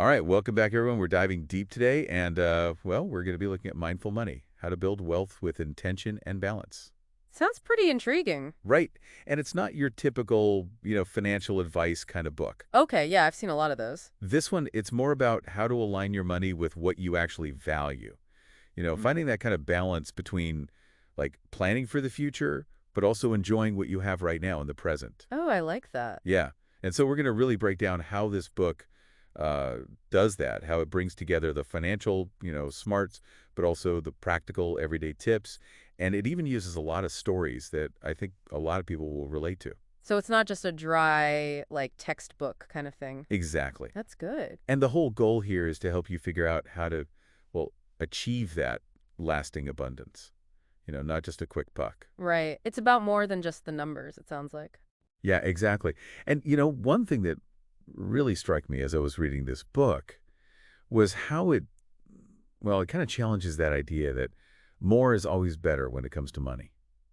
All right, welcome back, everyone. We're diving deep today, and, well, we're going to be looking at mindful money, how to build wealth with intention and balance. Sounds pretty intriguing. Right, and it's not your typical, financial advice kind of book. Okay, yeah, I've seen a lot of those. This one, it's more about how to align your money with what you actually value. Mm. Finding that kind of balance between, like, planning for the future, but also enjoying what you have right now in the present. Oh, I like that. Yeah, and so we're going to really break down how this book uh, does that, how it brings together the financial, smarts, but also the practical everyday tips. And it even uses a lot of stories that I think a lot of people will relate to. So it's not just a dry, like, textbook kind of thing. Exactly. That's good. And the whole goal here is to help you figure out how to, well, achieve that lasting abundance, not just a quick buck. Right. It's about more than just the numbers, it sounds like. Yeah, exactly. And, one thing that really struck me as I was reading this book was how it kind of challenges that idea that more is always better when it comes to money,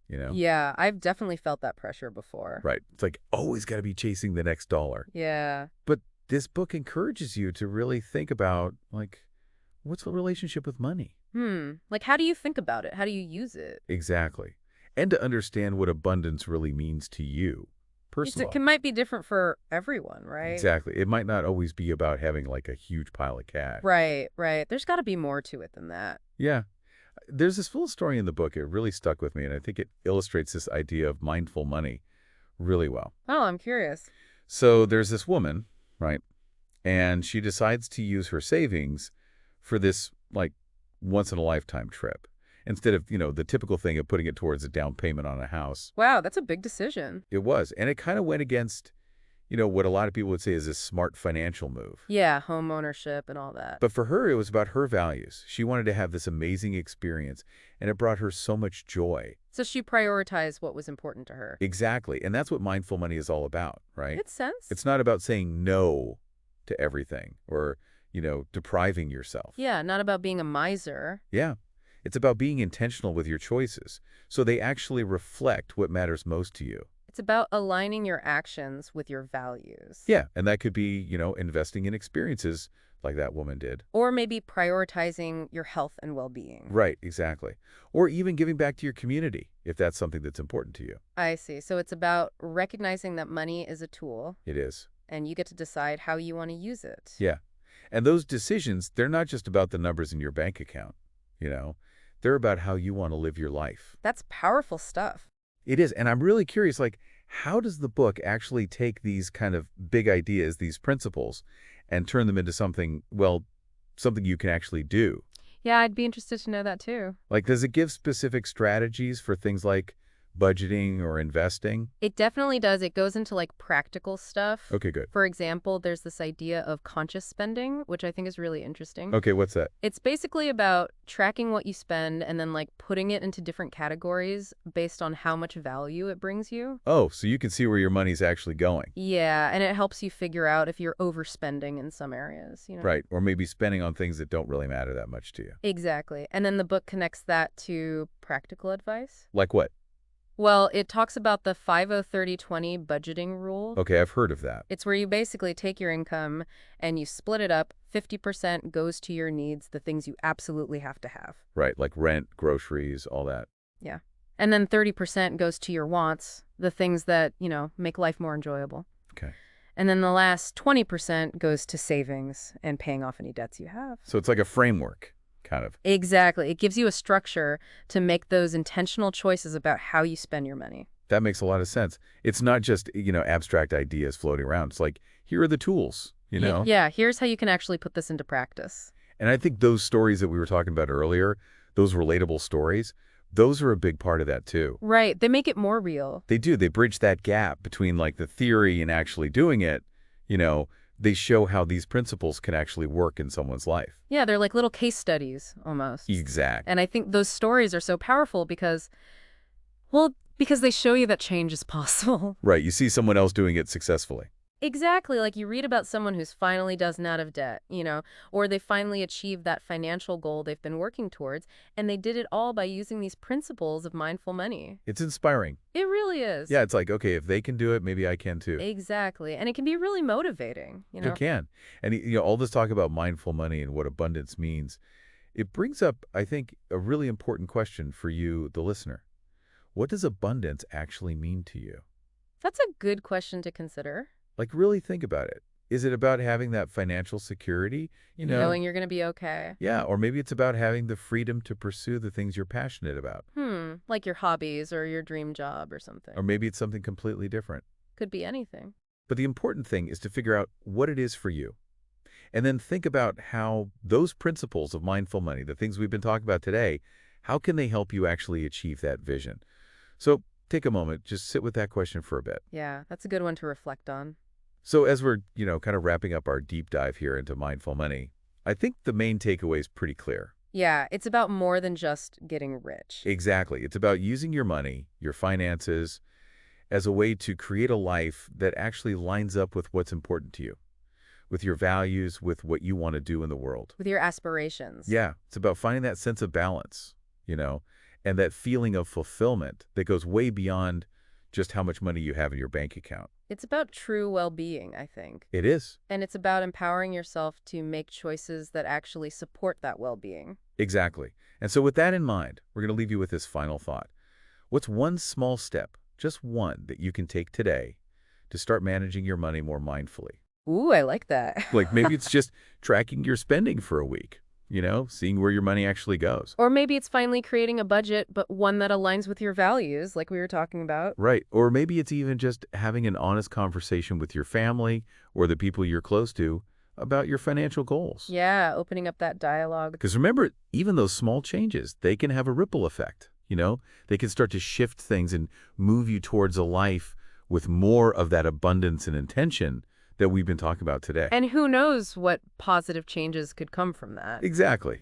you know? Yeah, I've definitely felt that pressure before. Right. It's like always got to be chasing the next dollar. Yeah. But this book encourages you to really think about, like, what's the relationship with money? Like, how do you think about it? How do you use it? Exactly. And to understand what abundance really means to you, It's, personally. might be different for everyone, right? Exactly. It might not always be about having, like, a huge pile of cash. Right, right. There's got to be more to it than that. Yeah. There's this full story in the book. It really stuck with me, and I think it illustrates this idea of mindful money really well. Oh, I'm curious. So there's this woman, right? And she decides to use her savings for this, like, once-in-a-lifetime trip. Instead of, the typical thing of putting it towards a down payment on a house. Wow, that's a big decision. It was. And it kind of went against, what a lot of people would say is a smart financial move. Yeah, home ownership and all that. But for her, it was about her values. She wanted to have this amazing experience, and it brought her so much joy. So she prioritized what was important to her. Exactly. And that's what mindful money is all about, right? Makes sense. It's not about saying no to everything or, depriving yourself. Yeah, not about being a miser. Yeah. It's about being intentional with your choices so they actually reflect what matters most to you. It's about aligning your actions with your values. Yeah. And that could be, investing in experiences like that woman did. Or maybe prioritizing your health and well-being. Right. Exactly. Or even giving back to your community if that's something that's important to you. I see. So it's about recognizing that money is a tool, It is. and you get to decide how you want to use it. Yeah. And those decisions, they're not just about the numbers in your bank account, They're about how you want to live your life. That's powerful stuff. It is. And I'm really curious, like, how does the book actually take these kind of big ideas, these principles, and turn them into something, well, something you can actually do? Yeah, I'd be interested to know that too. Like, does it give specific strategies for things like budgeting or investing? It definitely does. It goes into like practical stuff. Okay, good. For example, there's this idea of conscious spending, which I think is really interesting. Okay, what's that? It's basically about tracking what you spend and then like putting it into different categories based on how much value it brings you. Oh, so you can see where your money's actually going. Yeah, and it helps you figure out if you're overspending in some areas. Right. Or maybe spending on things that don't really matter that much to you. Exactly. And then the book connects that to practical advice. Like what? Well, it talks about the 50-30-20 budgeting rule. Okay, I've heard of that. It's where you basically take your income and you split it up. 50% goes to your needs, the things you absolutely have to have. Right, like rent, groceries, all that. Yeah. And then 30% goes to your wants, the things that, make life more enjoyable. Okay. And then the last 20% goes to savings and paying off any debts you have. So it's like a framework, kind of. Exactly. It gives you a structure to make those intentional choices about how you spend your money. That makes a lot of sense. It's not just, abstract ideas floating around. It's like, here are the tools, Yeah, here's how you can actually put this into practice. And I think those stories that we were talking about earlier, those relatable stories, those are a big part of that too. Right. They make it more real. They do. They bridge that gap between like the theory and actually doing it. They show how these principles can actually work in someone's life. Yeah, they're like little case studies almost. Exact. And I think those stories are so powerful because they show you that change is possible. Right. You see someone else doing it successfully. Exactly, like you read about someone who's finally doesn't out of debt, or they finally achieved that financial goal they've been working towards, and they did it all by using these principles of mindful money. It's inspiring. It really is. Yeah, it's like, okay, if they can do it, maybe I can too. Exactly. And it can be really motivating. It can. And all this talk about mindful money and what abundance means, it brings up, I think, a really important question for you, the listener. What does abundance actually mean to you? That's a good question to consider. Like, really think about it. Is it about having that financial security? Knowing you're going to be okay. Yeah, or maybe it's about having the freedom to pursue the things you're passionate about. Like your hobbies or your dream job or Or something. maybe it's something completely different. Could be anything. But the important thing is to figure out what it is for you. And then think about how those principles of mindful money, the things we've been talking about today, how can they help you actually achieve that vision? So take a moment, just sit with that question for a bit. Yeah, that's a good one to reflect on. So as we're, kind of wrapping up our deep dive here into mindful money, I think the main takeaway is pretty clear. Yeah, it's about more than just getting rich. Exactly. It's about using your money, your finances, as a way to create a life that actually lines up with what's important to you, with your values, with what you want to do in the world. With your aspirations. Yeah, it's about finding that sense of balance, and that feeling of fulfillment that goes way beyond just how much money you have in your bank account. It's about true well-being, I think. It is. And it's about empowering yourself to make choices that actually support that well-being. Exactly. And so with that in mind, we're going to leave you with this final thought. What's one small step, just one, that you can take today to start managing your money more mindfully? Ooh, I like that. Like maybe it's just tracking your spending for a week, seeing where your money actually goes. Or maybe it's finally creating a budget, but one that aligns with your values, like we were talking about. Right. Or maybe it's even just having an honest conversation with your family or the people you're close to about your financial goals. Yeah, opening up that dialogue. Because remember, even those small changes, they can have a ripple effect. They can start to shift things and move you towards a life with more of that abundance and intention that we've been talking about today. And who knows what positive changes could come from that. Exactly.